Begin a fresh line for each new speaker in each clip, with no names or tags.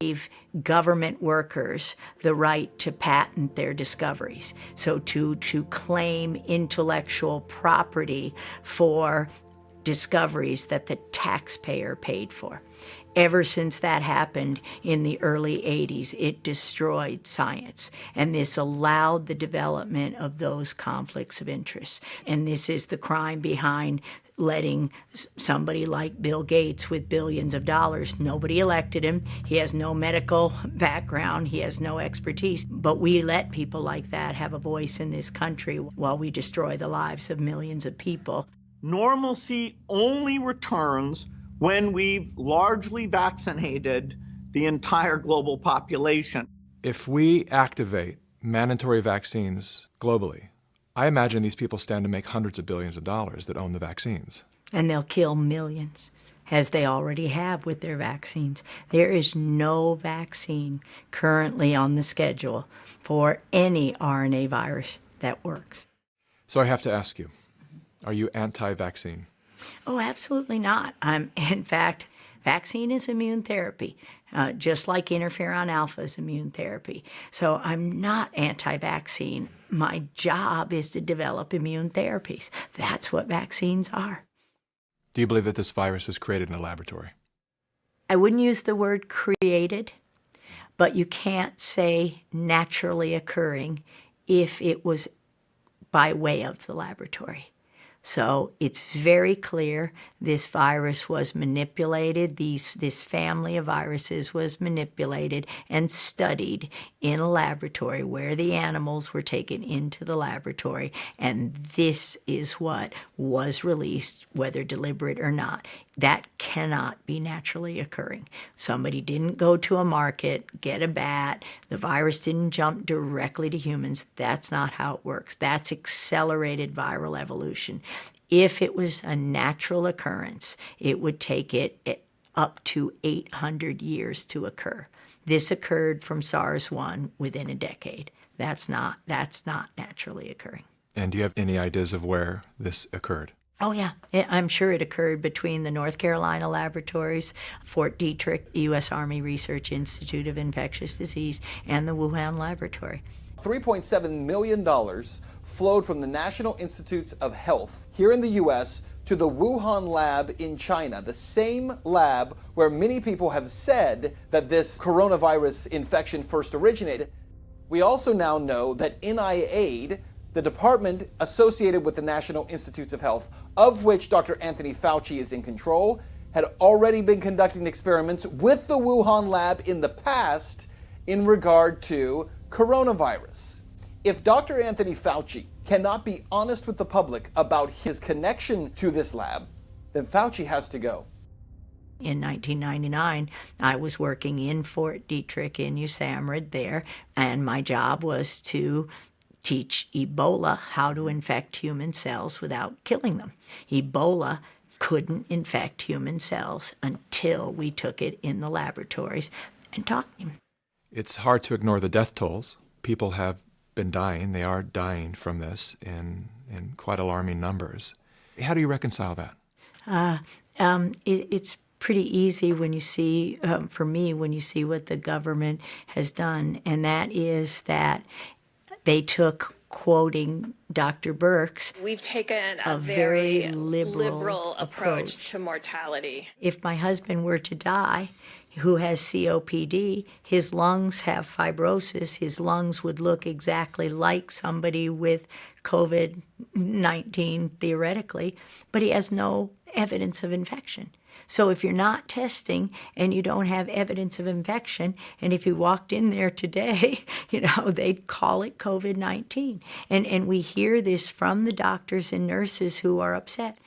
gave government workers the right to patent their discoveries. So to claim intellectual property for discoveries that the taxpayer paid for. Ever since that happened in the early 80s, it destroyed science. And this allowed the development of those conflicts of interest. And this is the crime behind letting somebody like Bill Gates with billions of dollars, nobody elected him, he has no medical background, he has no expertise, but we let people like that have a voice in this country while we destroy the lives of millions of people.
Normalcy only returns when we've largely vaccinated the entire global population.
If we activate mandatory vaccines globally, I imagine these people stand to make hundreds of billions of dollars that own the vaccines.
And they'll kill millions, as they already have with their vaccines. There is no vaccine currently on the schedule for any RNA virus that works.
So I have to ask you, are you anti-vaccine?
Oh, absolutely not. In fact, vaccine is immune therapy, just like interferon alpha is immune therapy. So I'm not anti-vaccine. My job is to develop immune therapies. That's what vaccines are.
Do you believe that this virus was created in a laboratory?
I wouldn't use the word created, but you can't say naturally occurring if it was by way of the laboratory. So it's very clear this virus was manipulated, this family of viruses was manipulated and studied in a laboratory where the animals were taken into the laboratory, and this is what was released, whether deliberate or not. That cannot be naturally occurring. Somebody didn't go to a market, get a bat, the virus didn't jump directly to humans. That's not how it works. That's accelerated viral evolution. If it was a natural occurrence, it would take it up to 800 years to occur. This occurred from SARS-1 within a decade. That's not naturally occurring.
And do you have any ideas of where this occurred?
Oh, yeah. I'm sure it occurred between the North Carolina laboratories, Fort Detrick, U.S. Army Research Institute of Infectious Disease, and the Wuhan laboratory.
$3.7 million flowed from the National Institutes of Health here in the U.S. to the Wuhan lab in China, the same lab where many people have said that this coronavirus infection first originated. We also now know that NIAID, the department associated with the National Institutes of Health, of which Dr. Anthony Fauci is in control, had already been conducting experiments with the Wuhan lab in the past in regard to coronavirus. If Dr. Anthony Fauci cannot be honest with the public about his connection to this lab, then Fauci has to go.
In 1999, I was working in Fort Detrick in USAMRIID there, and my job was to teach Ebola how to infect human cells without killing them. Ebola couldn't infect human cells until we took it in the laboratories and taught him.
It's hard to ignore the death tolls. People have been dying. They are dying from this in quite alarming numbers. How do you reconcile that?
It's pretty easy when you see, for me, when you see what the government has done, and that is that they took, quoting Dr. Birx,
we've taken a
very
liberal approach to mortality.
If my husband were to die, who has COPD, his lungs have fibrosis, his lungs would look exactly like somebody with COVID-19 theoretically, but he has no evidence of infection. So if you're not testing and you don't have evidence of infection, and if you walked in there today, they'd call it COVID-19. And we hear this from the doctors and nurses who are upset.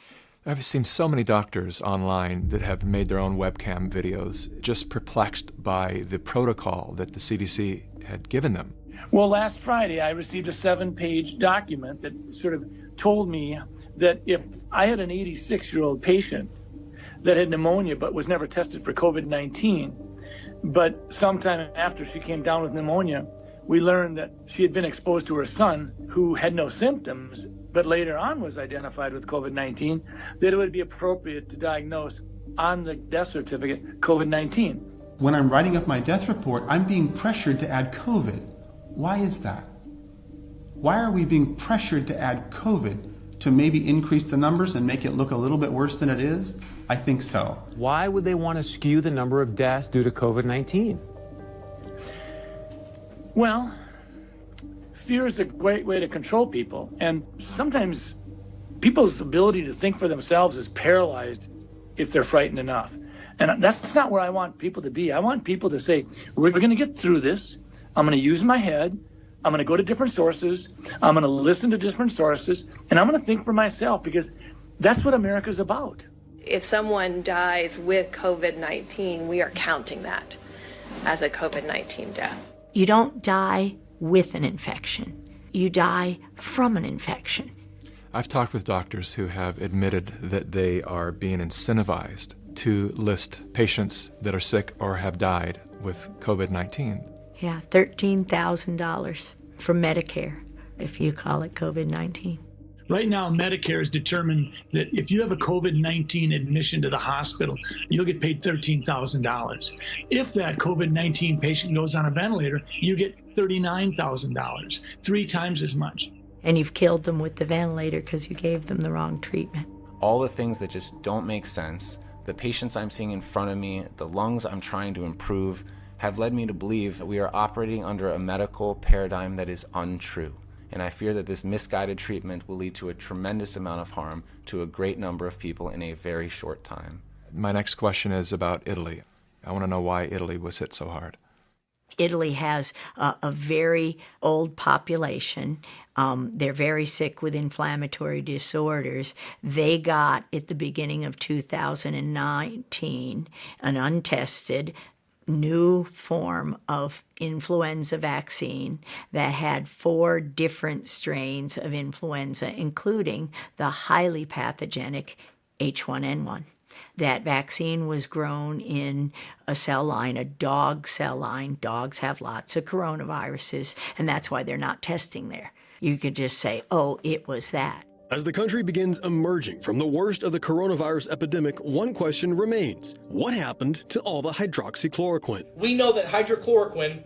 I've seen so many doctors online that have made their own webcam videos, just perplexed by the protocol that the CDC had given them.
Well, last Friday, I received a 7-page document that sort of told me that if I had an 86-year-old patient that had pneumonia but was never tested for COVID-19, but sometime after she came down with pneumonia, we learned that she had been exposed to her son who had no symptoms, but later on was identified with COVID-19, that it would be appropriate to diagnose on the death certificate COVID-19.
When I'm writing up my death report, I'm being pressured to add COVID. Why is that? Why are we being pressured to add COVID to maybe increase the numbers and make it look a little bit worse than it is? I think so.
Why would they want to skew the number of deaths due to COVID-19?
Well, fear is a great way to control people. And sometimes people's ability to think for themselves is paralyzed if they're frightened enough. And that's not where I want people to be. I want people to say, we're going to get through this. I'm going to use my head. I'm going to go to different sources. I'm going to listen to different sources. And I'm going to think for myself, because that's what America's about.
If someone dies with COVID-19, we are counting that as a COVID-19 death.
You don't die with an infection. You die from an infection.
I've talked with doctors who have admitted that they are being incentivized to list patients that are sick or have died with COVID-19.
Yeah, $13,000 from Medicare, if you call it COVID-19.
Right now, Medicare has determined that if you have a COVID-19 admission to the hospital, you'll get paid $13,000. If that COVID-19 patient goes on a ventilator, you get $39,000, 3 times as much.
And you've killed them with the ventilator because you gave them the wrong treatment.
All the things that just don't make sense, the patients I'm seeing in front of me, the lungs I'm trying to improve, have led me to believe that we are operating under a medical paradigm that is untrue. And I fear that this misguided treatment will lead to a tremendous amount of harm to a great number of people in a very short time.
My next question is about Italy. I want to know why Italy was hit so hard.
Italy has a very old population. They're very sick with inflammatory disorders. They got, at the beginning of 2019, an untested new form of influenza vaccine that had 4 different strains of influenza, including the highly pathogenic H1N1. That vaccine was grown in a cell line, a dog cell line. Dogs have lots of coronaviruses, and that's why they're not testing there. You could just say, oh, it was that.
As the country begins emerging from the worst of the coronavirus epidemic, one question remains. What happened to all the hydroxychloroquine?
We know that hydrochloroquine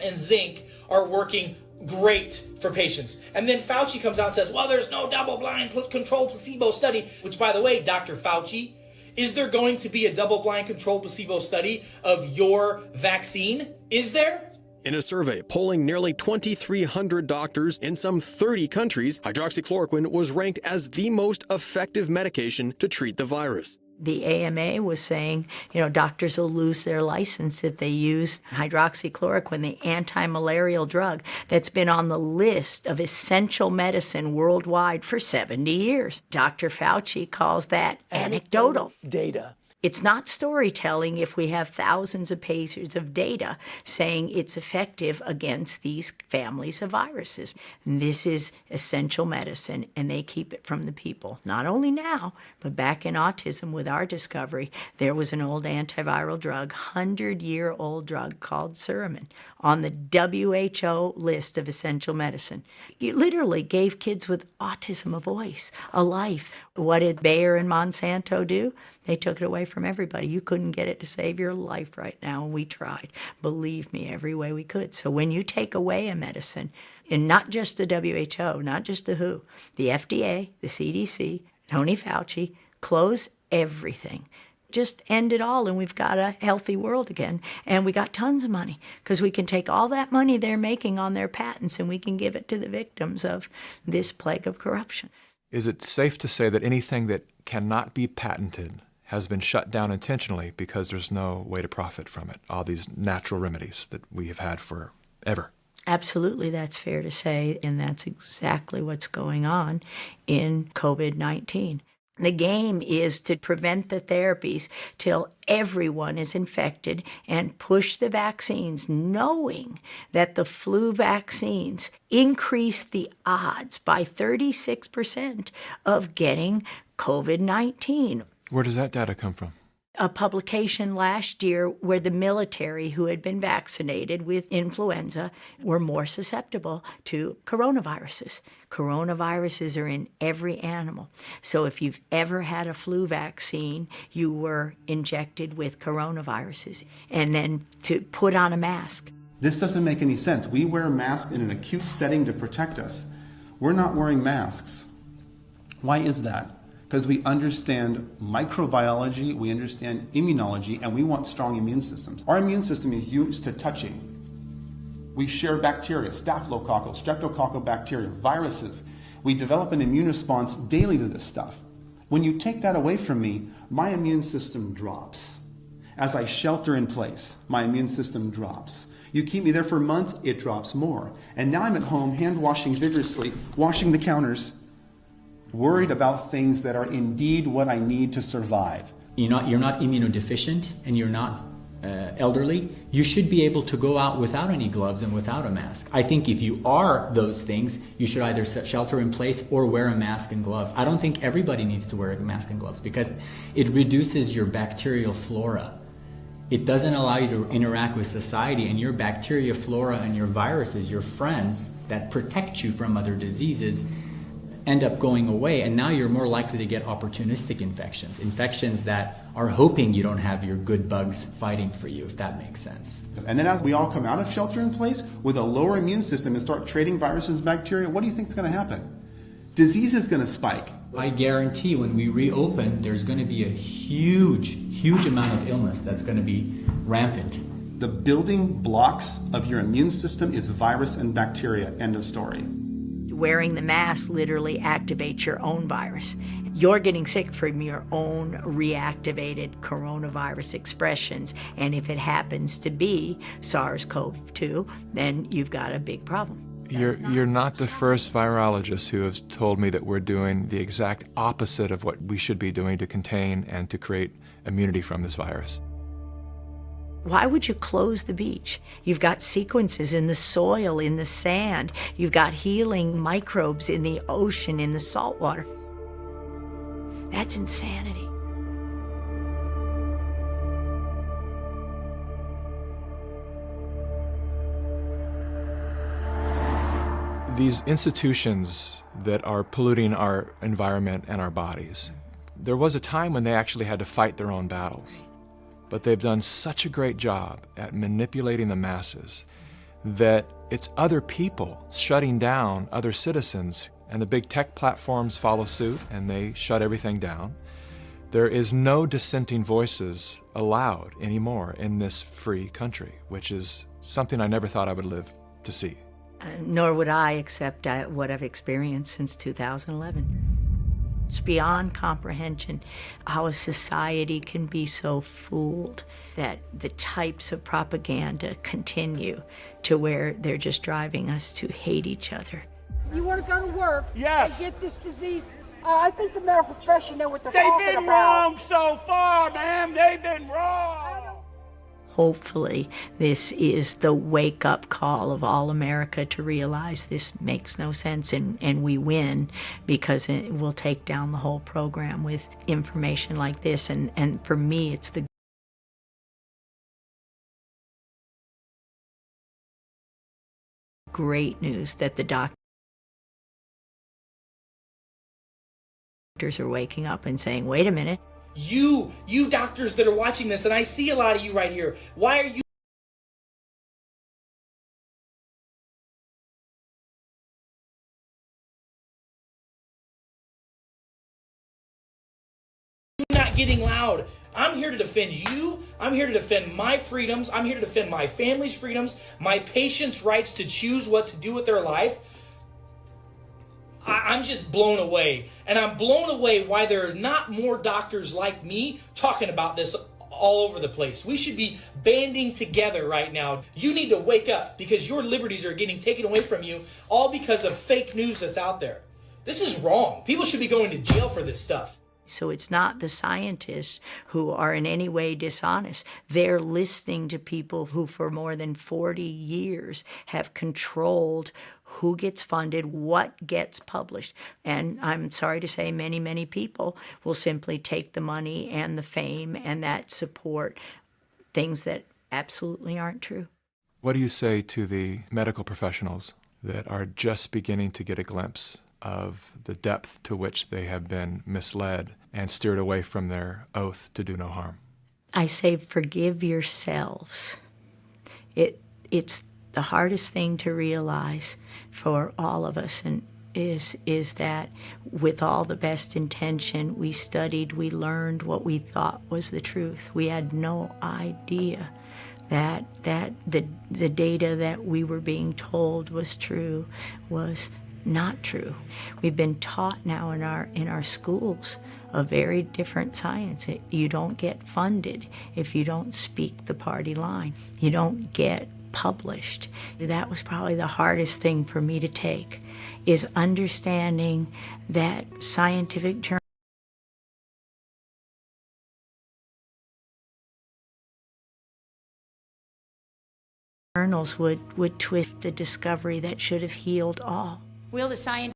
and zinc are working great for patients. And then Fauci comes out and says, well, there's no double-blind controlled placebo study, which, by the way, Dr. Fauci, is there going to be a double-blind controlled placebo study of your vaccine? Is there?
In a survey polling nearly 2,300 doctors in some 30 countries, hydroxychloroquine was ranked as the most effective medication to treat the virus.
The AMA was saying, doctors will lose their license if they use hydroxychloroquine, the anti-malarial drug that's been on the list of essential medicine worldwide for 70 years. Dr. Fauci calls that anecdotal
data.
It's not storytelling if we have thousands of pages of data saying it's effective against these families of viruses. And this is essential medicine, and they keep it from the people. Not only now, but back in autism with our discovery, there was an old antiviral drug, 100-year-old drug called Suramin, on the WHO list of essential medicine. It literally gave kids with autism a voice, a life. What did Bayer and Monsanto do? They took it away from everybody. You couldn't get it to save your life right now, and we tried. Believe me, every way we could. So when you take away a medicine, and not just the WHO, not just the WHO, the FDA, the CDC, Tony Fauci, close everything. Just end it all, and we've got a healthy world again. And we got tons of money, because we can take all that money they're making on their patents, and we can give it to the victims of this plague of corruption.
Is it safe to say that anything that cannot be patented has been shut down intentionally because there's no way to profit from it, all these natural remedies that we have had forever?
Absolutely, that's fair to say, and that's exactly what's going on in COVID-19. The game is to prevent the therapies till everyone is infected and push the vaccines, knowing that the flu vaccines increase the odds by 36% of getting COVID-19.
Where does that data come from?
a publication last year where the military who had been vaccinated with influenza were more susceptible to coronaviruses. Coronaviruses are in every animal. So if you've ever had a flu vaccine, you were injected with coronaviruses. And then to put on a mask.
This doesn't make any sense. We wear masks in an acute setting to protect us. We're not wearing masks. Why is that? Because we understand microbiology, we understand immunology, and we want strong immune systems. Our immune system is used to touching. We share bacteria, staphylococcal, streptococcal bacteria, viruses. We develop an immune response daily to this stuff. When you take that away from me, my immune system drops. As I shelter in place, my immune system drops. You keep me there for months, it drops more. And now I'm at home, hand washing vigorously, washing the counters, worried about things that are indeed what I need to survive.
You're not immunodeficient and you're not elderly. You should be able to go out without any gloves and without a mask. I think if you are those things, you should either shelter in place or wear a mask and gloves. I don't think everybody needs to wear a mask and gloves because it reduces your bacterial flora. It doesn't allow you to interact with society, and your bacteria flora and your viruses, your friends that protect you from other diseases, end up going away, and now you're more likely to get opportunistic infections that are hoping you don't have your good bugs fighting for you, if that makes sense.
And then as we all come out of shelter in place with a lower immune system and start trading viruses and bacteria, what do you think is going to happen? Disease is going to spike.
I guarantee when we reopen, there's going to be a huge amount of illness that's going to be rampant.
The building blocks of your immune system is virus and bacteria, end of story.
Wearing the mask literally activates your own virus. You're getting sick from your own reactivated coronavirus expressions. And if it happens to be SARS-CoV-2, then you've got a big problem.
You're not the first virologist who has told me that we're doing the exact opposite of what we should be doing to contain and to create immunity from this virus.
Why would you close the beach? You've got sequences in the soil, in the sand. You've got healing microbes in the ocean, in the salt water. That's insanity.
These institutions that are polluting our environment and our bodies, there was a time when they actually had to fight their own battles. But they've done such a great job at manipulating the masses that it's other people shutting down other citizens, and the big tech platforms follow suit and they shut everything down. There is no dissenting voices allowed anymore in this free country, which is something I never thought I would live to see.
Nor would I, except what I've experienced since 2011. It's beyond comprehension how a society can be so fooled that the types of propaganda continue to where they're just driving us to hate each other.
You want to go to work
yes.
and get this disease? I think the medical profession know what they're talking about.
They've been wrong so far, ma'am. They've been wrong.
Hopefully, this is the wake-up call of all America to realize this makes no sense, and we win because we'll take down the whole program with information like this. And for me, it's the great news that the doctors are waking up and saying, wait a minute.
You doctors that are watching this, and I see a lot of you right here, why are you not getting loud? I'm here to defend you. I'm here to defend my freedoms. I'm here to defend my family's freedoms, my patients' rights to choose what to do with their life. I'm just blown away. And I'm blown away why there are not more doctors like me talking about this all over the place. We should be banding together right now. You need to wake up because your liberties are getting taken away from you all because of fake news that's out there. This is wrong. People should be going to jail for this stuff.
So it's not the scientists who are in any way dishonest. They're listening to people who for more than 40 years have controlled who gets funded, what gets published. And I'm sorry to say many, many people will simply take the money and the fame and that support things that absolutely aren't true.
What do you say to the medical professionals that are just beginning to get a glimpse of the depth to which they have been misled and steered away from their oath to do no harm?
I say forgive yourselves. It's the hardest thing to realize for all of us, and is that with all the best intention, we studied, we learned what we thought was the truth. We had no idea that the data that we were being told was true was not true. We've been taught now in our schools a very different science. You don't get funded if you don't speak the party line. You don't get published. That was probably the hardest thing for me to take, is understanding that scientific journals would twist the discovery that should have healed all.
Will the scientific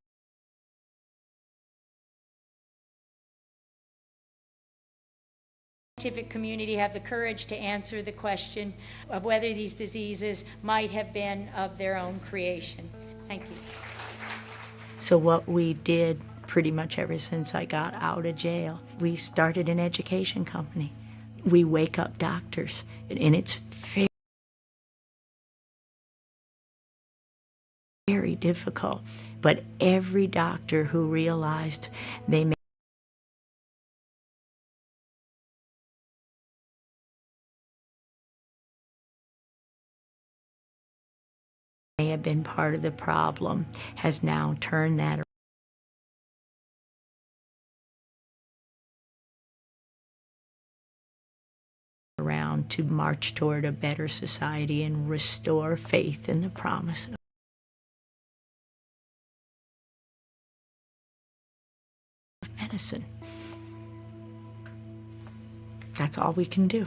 community have the courage to answer the question of whether these diseases might have been of their own creation? Thank you.
So what we did pretty much ever since I got out of jail, we started an education company. We wake up doctors, and it's very difficult. But every doctor who realized they may have been part of the problem has now turned that around to march toward a better society and restore faith in the promise of medicine. That's all we can do.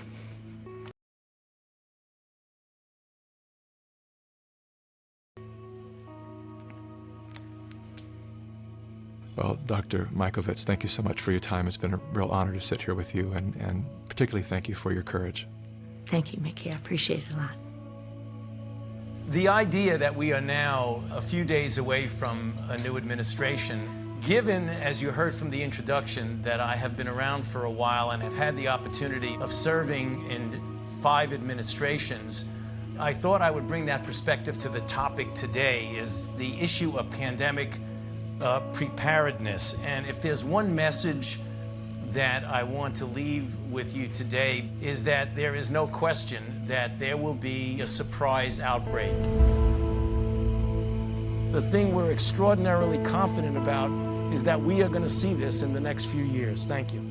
Well, Dr. Mikovits, thank you so much for your time. It's been a real honor to sit here with you, and particularly thank you for your courage.
Thank you, Mickey. I appreciate it a lot.
The idea that we are now a few days away from a new administration, given, as you heard from the introduction, that I have been around for a while and have had the opportunity of serving in 5 administrations, I thought I would bring that perspective to the topic today, is the issue of pandemic preparedness. And if there's one message that I want to leave with you today, is that there is no question that there will be a surprise outbreak. The thing we're extraordinarily confident about is that we are going to see this in the next few years. Thank you.